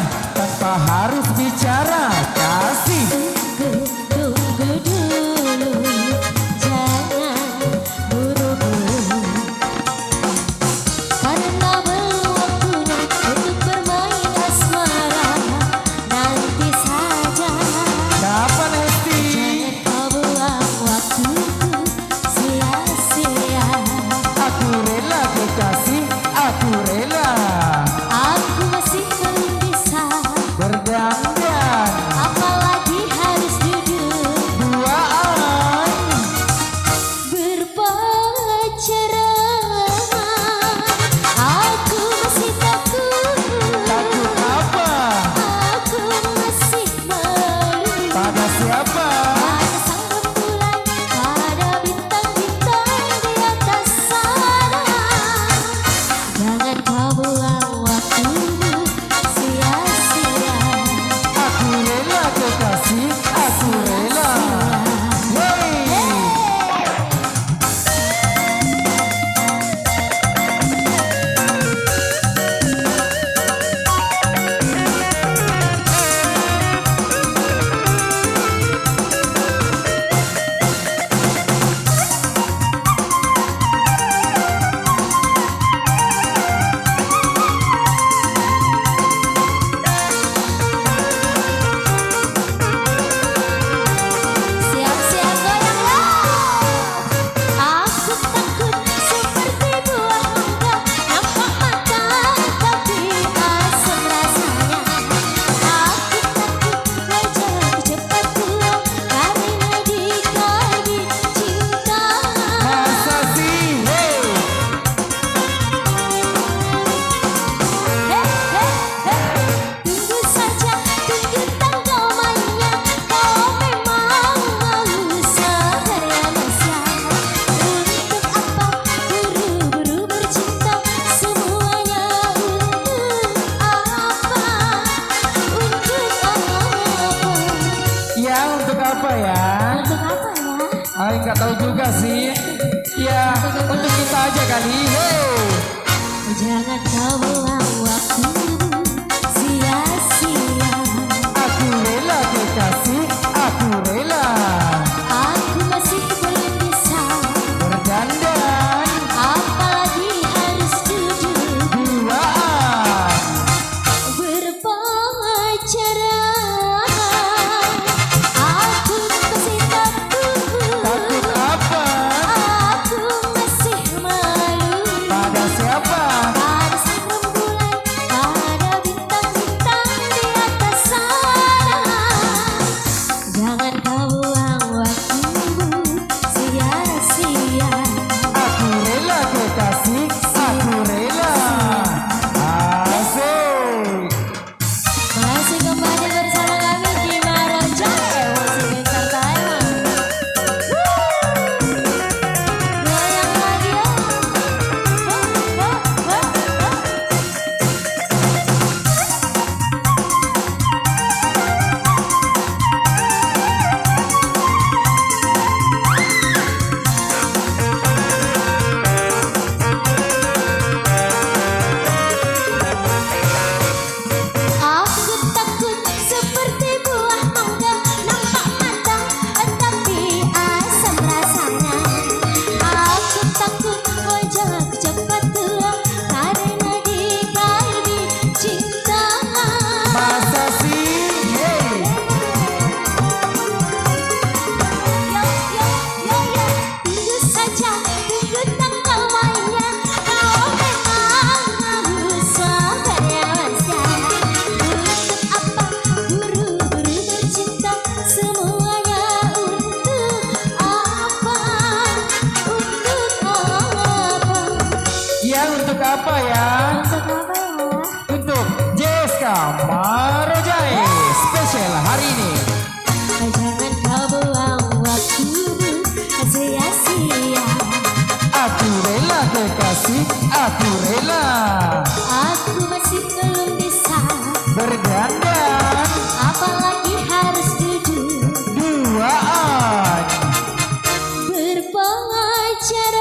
saja tanpa harus bicara kasih. Tunggu dulu, jangan buru-buru, karena belum waktunya untuk bermain asmara. Nanti saja. Kapan Hesti? Jangan kau buang waktuku sia-sia. Aku rela kekasih, aku rela. Aku masih belum bisa Berdandan apalagi harus duduk duaan. berpacaran. Aku masih takut. Takut apa? Aku masih malu Pada siapa? pada sang rembulan, pada bintang-bintang di atas sana. Jangan kau buang waktumu sia-sia. Aku rela kekasih, aku rela. Hey! Siap-siap goyanglah. Aku takut seperti buah mangga, nampak matang tapi asam rasanya. Aku takut wajahku cepat tua karena dikali cinta. Masa sih? Hey! Tunggu saja, tunggu tanggal mainnya. Kau memang mau seberemasa. Untuk apa buru-buru bercinta? Semuanya untuk apa? Untuk apa? Ya untuk apa ya? Untuk apa ya? Nggak tahu juga sih. Ya untuk kita aja kali. Hey! Jangan kau buang waktumu sia-sia. Aku rela kekasih, aku rela. Aku masih belum bisa Berdandan apalagi harus duduk duaan. berpacaran. Aku masih takut. Takut apa? Aku masih malu Pada siapa? pada sang rembulan, pada bintang-bintang di atas sana. Jangan kau buang waktumu sia-sia. Aku rela kekasih, aku rela. Asik. Masih kembali bersama kami di Maroja Emosi Gencar Taiwan. Goyang lagi ya. Aku takut seperti buah mangga, nampak matang tetapi asam rasanya. Aku takut wajahku cepat tua karena dikali cinta. Masa sih? Hey! Tunggu saja, tunggu tanggal mainnya. Kau memang mau seberemasa. Untuk apa buru-buru bercinta? Semuanya untuk apa? Untuk apa? Ya untuk apa ya? Untuk apa ya? Untuk Jessica Marojai spesial hari ini. Jangan kau buang waktumu sia-sia. Aku rela kekasih, aku rela. Aku masih belum bisa Berdandan apalagi harus duduk duaan. berpacaran.